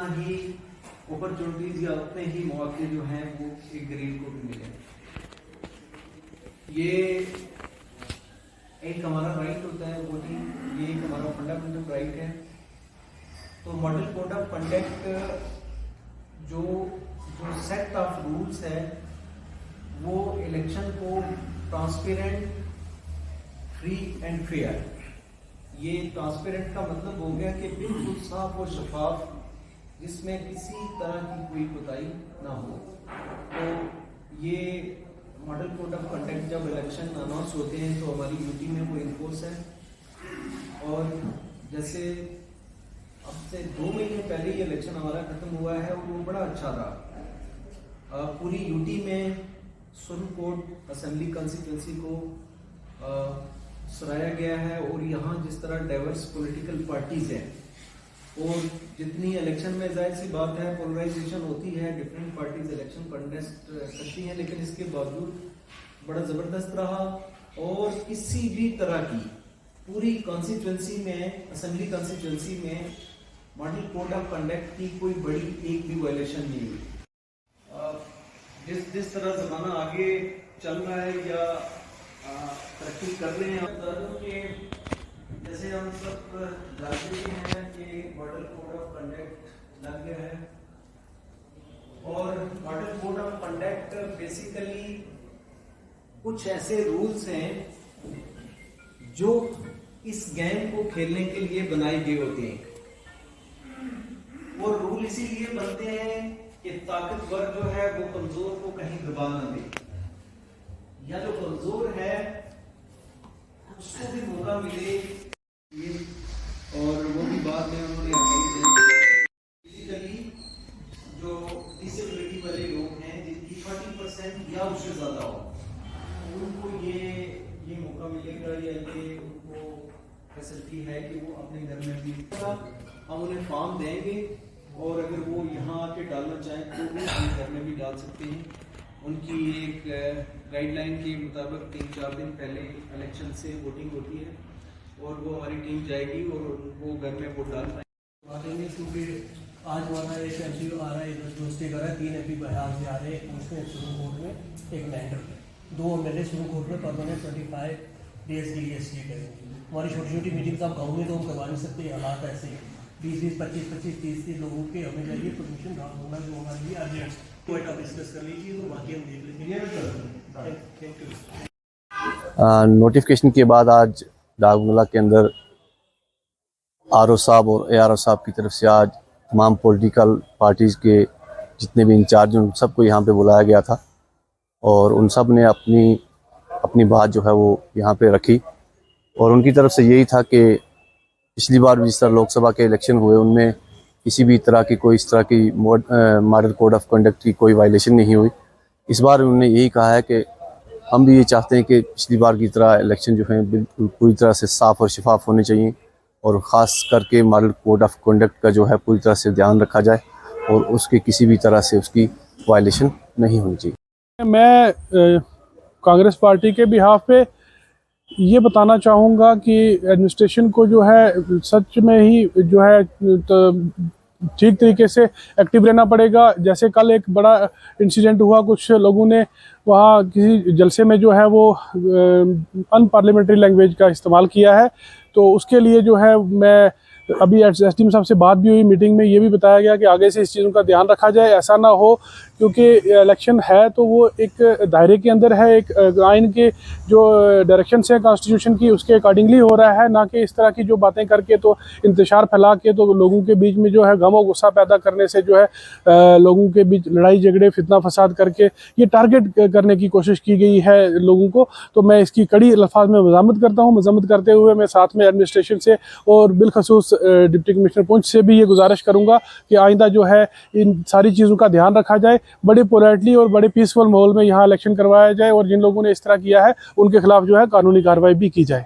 उतना ही अपॉर्चुनिटीज या उतने ही मौके जो हैं वो एक गरीब को भी मिले। ये एक हमारा राइट होता है वोटिंग, ये एक हमारा फंडामेंटल राइट है। तो मॉडल कोड ऑफ कंडक्ट जो सेट ऑफ रूल्स है वो इलेक्शन को ट्रांसपेरेंट, फ्री एंड फेयर, ये ट्रांसपेरेंट का मतलब हो गया कि बिल्कुल साफ और शफाफ, जिसमें किसी तरह की कोई कोताही ना हो। तो ये मॉडल कोड ऑफ कंडक्ट जब इलेक्शन अनाउंस होते हैं तो हमारी यूटी में वो इन्फोर्स है। और जैसे अब से 2 महीने पहले ये इलेक्शन हमारा खत्म हुआ है और वो बड़ा अच्छा रहा। पूरी यूटी में सुरकोट असेंबली कॉन्स्टिट्यूंसी को सराहा गया है और यहाँ जिस तरह डाइवर्स पॉलिटिकल पार्टीज हैं और जितनी इलेक्शन में जाहिर सी बात है पोलराइजेशन होती है, डिफरेंट पार्टीज इलेक्शन कंटेस्ट करती हैं, लेकिन इसके बावजूद बड़ा ज़बरदस्त रहा। और किसी भी तरह की पूरी कॉन्स्टिट्यूंसी में, असेंबली कॉन्स्टिट्यूंसी में मॉडल कोड ऑफ कंडक्ट की कोई बड़ी एक भी वायलेशन नहीं हुई। जिस तरह ज़माना आगे चल रहा है या तरक्की कर रहे हैं, कि जैसे हम सब जानते हैं कि मॉडल कोड ऑफ कंडक्ट लग गया है और model code of conduct basically कुछ ऐसे रूल्स हैं जो इस गेम को खेलने के लिए बनाए गए होते हैं। वो रूल इसीलिए बनते हैं कि ताकतवर जो है वो कमजोर को कहीं दबा न दे, या जो कमजोर है उसको भी मौका मिले। ये और वो भी बाद में उन्होंने बेसिकली जो डिसेबिलिटी वाले लोग हैं जिनकी 40% या उससे ज्यादा हो, उनको ये मौका मिलेगा या ये उनको फैसिलिटी है कि वो अपने घर में भी हम उन्हें फॉर्म देंगे और अगर वो यहाँ आके डालना चाहें तो वो अपने घर में भी डाल सकते हैं। उनकी एक गाइडलाइन के मुताबिक 3-4 दिन पहले इलेक्शन से वोटिंग होती है और वो हमारी टीम जाएगी और वो घर में वोट डाल पाएंगे। क्योंकि आज हमारा एक एमपी आ रहा है, दोस्ती कर रहा है, 3 एमपी बिहार से आ रहे हैं, उसमें सुप्रीम कोर्ट में एक लैंडर पे 2 एमएलए सुप्रीम कोर्ट में परमानेंट 25 डेज के लिए स्टे करेंगे। हमारी छोटी छोटी मीटिंग आप गाँव में तो हम करवा नहीं सकते, हालात ऐसे हैं। 20-20, 25-25, 30 लोगों के हमें चाहिए परमिशन होना जो हमारे लिए अर्जेंट कोर्ट आप डिस्कस कर लीजिए, तो बाकी हम देख लेंगे। नोटिफिकेशन के बाद आज डाकबंगला के अंदर आरओ साहब और एआरओ साहब की तरफ से आज तमाम पॉलिटिकल पार्टीज़ के जितने भी इंचार्ज उन सबको यहाँ पे बुलाया गया था और उन सब ने अपनी बात जो है वो यहाँ पे रखी। और उनकी तरफ से यही था कि पिछली बार जिस तरह लोकसभा के इलेक्शन हुए उनमें किसी भी तरह की कोई इस तरह की मॉडल कोड ऑफ कंडक्ट की कोई वायलेशन नहीं हुई। इस बार उन्होंने यही कहा है कि हम भी ये चाहते हैं कि पिछली बार की तरह इलेक्शन जो है बिल्कुल पूरी तरह से साफ़ और शफाफ होने चाहिए और ख़ास करके मॉडल कोड ऑफ कंडक्ट का जो है पूरी तरह से ध्यान रखा जाए और उसके किसी भी तरह से उसकी वायलेशन नहीं होनी चाहिए। मैं कांग्रेस पार्टी के बिहाफ पे ये बताना चाहूँगा कि एडमिनिस्ट्रेशन को जो है सच में ही जो है ठीक तरीके से एक्टिव रहना पड़ेगा। जैसे कल एक बड़ा इंसिडेंट हुआ, कुछ लोगों ने वहाँ किसी जलसे में जो है वो अनपार्लियामेंट्री लैंग्वेज का इस्तेमाल किया है, तो उसके लिए जो है मैं अभी एसडीएम साहब से बात भी हुई, मीटिंग में ये भी बताया गया कि आगे से इस चीज़ों का ध्यान रखा जाए, ऐसा ना हो, क्योंकि इलेक्शन है तो वो एक दायरे के अंदर है, एक आइन के जो डायरेक्शंस हैं कॉन्स्टिट्यूशन की उसके अकॉर्डिंगली हो रहा है, ना कि इस तरह की जो बातें करके तो इंतशार फैला के तो लोगों के बीच में जो है गम और गुस्सा पैदा करने से जो है लोगों के बीच लड़ाई झगड़े फितना फसाद करके ये टारगेट करने की कोशिश की गई है लोगों को। तो मैं इसकी कड़ी अल्फाज में मज़म्मत करता हूँ। मज़म्मत करते हुए मैं साथ में एडमिनिस्ट्रेशन से और बिलखसूस डिप्टी कमिश्नर पुंछ से भी ये गुजारिश करूँगा कि आइंदा जो है इन सारी चीज़ों का ध्यान रखा जाए, बड़े पोलाइटली और बड़े पीसफुल माहौल में यहाँ इलेक्शन करवाया जाए और जिन लोगों ने इस तरह किया है उनके खिलाफ जो है कानूनी कार्रवाई भी की जाए।